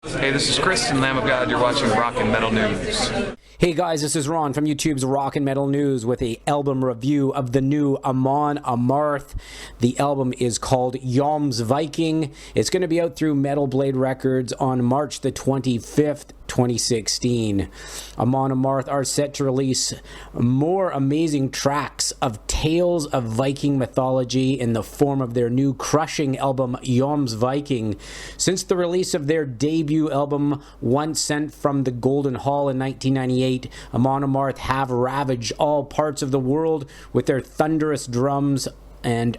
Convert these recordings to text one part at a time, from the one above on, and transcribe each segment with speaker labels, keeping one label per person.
Speaker 1: Hey, this is Chris and Lamb of God. You're watching Rock and Metal News.
Speaker 2: Hey guys, this is Ron from YouTube's Rock and Metal News with a album review of the new Amon Amarth. The album is called Jomsviking. It's going to be out through Metal Blade Records on March the 25th, 2016. Amon Amarth are set to release more amazing tracks of tales of Viking mythology in the form of their new crushing album Jomsviking. Since the release of their debut album, Once Sent from the Golden Hall in 1998, Amon Amarth have ravaged all parts of the world with their thunderous drums and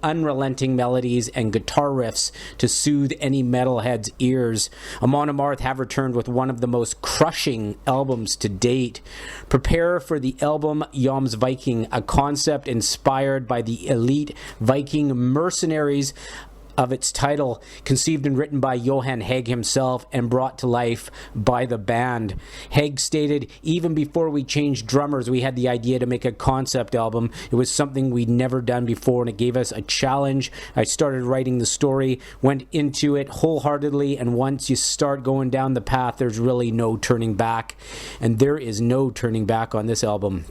Speaker 2: unrelenting melodies and guitar riffs to soothe any metalhead's ears. Amon Amarth have returned with one of the most crushing albums to date. Prepare for the album Jomsviking, a concept inspired by the elite Viking mercenaries of its title, conceived and written by Johan Hegg himself and brought to life by the band. Hegg stated, "Even before we changed drummers, we had the idea to make a concept album. It was something we'd never done before, and it gave us a challenge. I started writing the story, went into it wholeheartedly, and once you start going down the path, there's really no turning back." And there is no turning back on this album.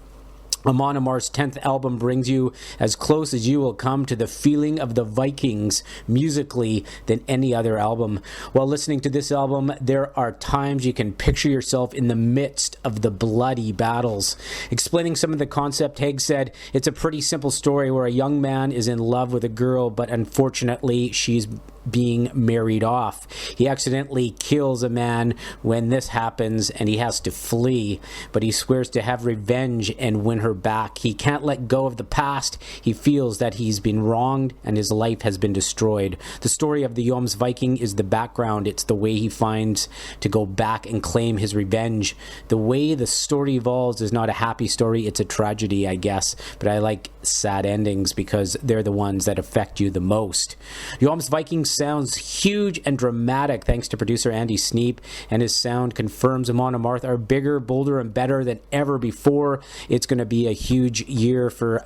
Speaker 2: Amon Amarth's 10th album brings you as close as you will come to the feeling of the Vikings musically than any other album. While listening to this album, there are times you can picture yourself in the midst of the bloody battles. Explaining some of the concept, Hegg said, "It's a pretty simple story where a young man is in love with a girl, but unfortunately she's being married off. He accidentally kills a man when this happens and he has to flee, but he swears to have revenge and win her back. He can't let go of the past. He feels that he's been wronged and his life has been destroyed. The story of the Jomsviking is the background. It's the way he finds to go back and claim his revenge. The way the story evolves is not a happy story. It's a tragedy, I guess, but I like sad endings because they're the ones that affect you the most." Jomsviking sounds huge and dramatic thanks to producer Andy Sneap, and his sound confirms Amon Amarth are bigger, bolder, and better than ever before. It's going to be a huge year for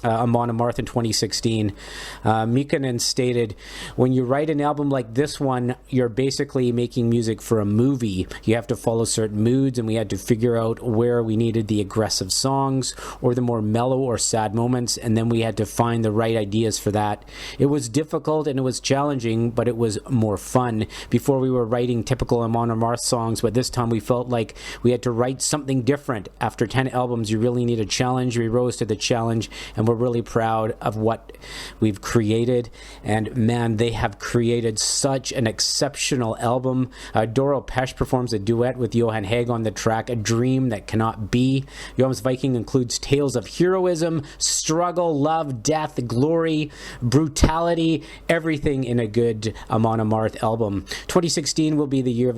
Speaker 2: Amon Amarth in 2016. Mikkonen stated, "When you write an album like this one, you're basically making music for a movie. You have to follow certain moods, and we had to figure out where we needed the aggressive songs or the more mellow or sad moments, and then we had to find the right ideas for that. It was difficult and it was challenging, but it was more fun. Before we were writing typical Amon Amarth songs, but this time we felt like we had to write something different. After 10 albums, you really need a challenge. We rose to the challenge, and we're really proud of what we've created." And man, they have created such an exceptional album. Doro Pesch performs a duet with Johan Hegg on the track A Dream That Cannot Be. Jomsviking includes tales of heroism, struggle, love, death, glory, brutality, everything in a good Amon Amarth album. 2016 will be the year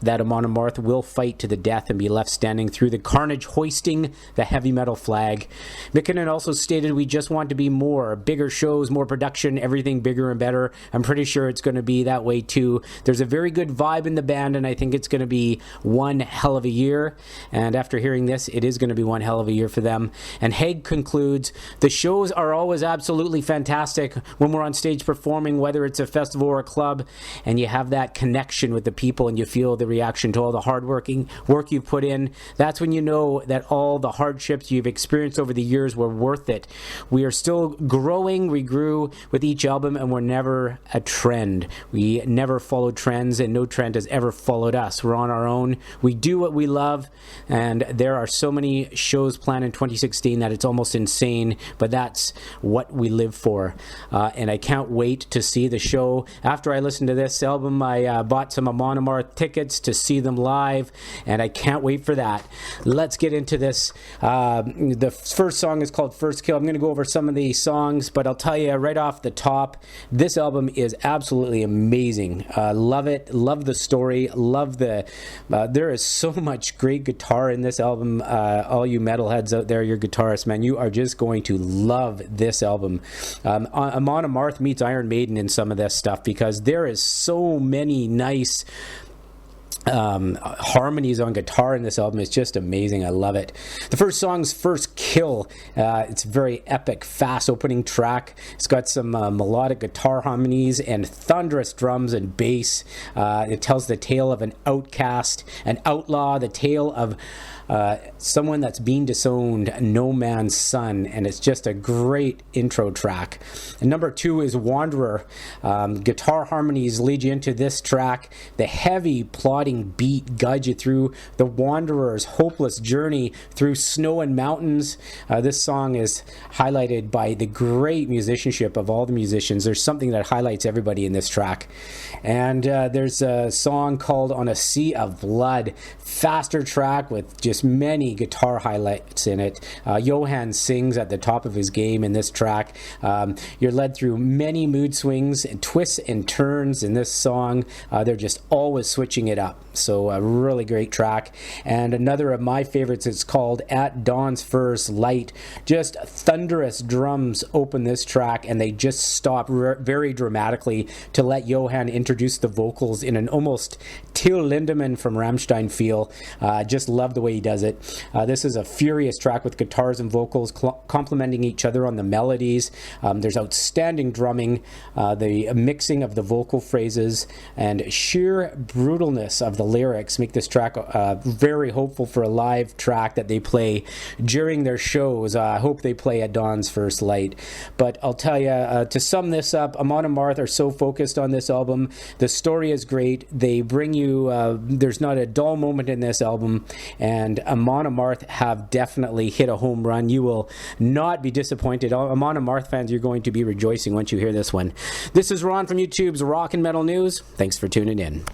Speaker 2: that Amon Amarth will fight to the death and be left standing through the carnage, hoisting the heavy metal flag. Mikkonen also stated, "We just want to be more, bigger shows, more production, everything bigger and better." I'm pretty sure it's going to be that way too. There's a very good vibe in the band, and I think it's going to be one hell of a year. And after hearing this, it is going to be one hell of a year for them. And Hegg concludes, "The shows are always absolutely fantastic when we're on stage performing, whether it's a festival or a club, and you have that connection with the people and you feel the reaction to all the work you've put in. That's when you know that all the hardships you've experienced over the years were worth it. We are still growing. We grew with each album, and we're never a trend. We never followed trends, and no trend has ever followed us. We're on our own. We do what we love, and there are so many shows planned in 2016 that it's almost insane, but that's what we live for. And I can't wait to see the show. After I listened to this album, I bought some Amon Amarth tickets to see them live, and I can't wait for that. Let's get into this. The first song is called First Kill. I'm going to go over some of the songs, but I'll tell you right off the top, this album is absolutely amazing. Love it. Love the story. Love the... there is so much great guitar in this album. All you metalheads out there, your guitarists, man, you are just going to love this album. Amon Amarth meets Iron Maiden in some of this stuff because there is so many nice harmonies on guitar in this album is just amazing. I love it. The first song's First Kill. It's a very epic, fast opening track. It's got some melodic guitar harmonies and thunderous drums and bass. It tells the tale of an outcast, an outlaw, the tale of someone that's being disowned, no man's son, and it's just a great intro track. And number 2 is Wanderer. Guitar harmonies lead you into this track. The heavy, plodding beat guides you through the wanderer's hopeless journey through snow and mountains. This song is highlighted by the great musicianship of all the musicians. There's something that highlights everybody in this track. And there's a song called On a Sea of Blood. Faster track with just many guitar highlights in it. Johan sings at the top of his game in this track. You're led through many mood swings and twists and turns in this song. They're just always switching it up. So a really great track. And another of my favorites is called At Dawn's First Light. Just thunderous drums open this track, and they just stop very dramatically to let Johan introduce the vocals in an almost Till Lindemann from Rammstein feel. Just love the way he does it. This is a furious track with guitars and vocals complementing each other on the melodies. There's outstanding drumming, the mixing of the vocal phrases, and sheer brutalness of the lyrics make this track very hopeful for a live track that they play during their shows. I hope they play At Dawn's First Light. But I'll tell you, to sum this up, Amon Amarth are so focused on this album. The story is great. They bring you, there's not a dull moment in this album, and Amon Amarth have definitely hit a home run. You will not be disappointed. Amon Amarth fans, you're going to be rejoicing once you hear this one. This is Ron from YouTube's Rock and Metal News. Thanks for tuning in.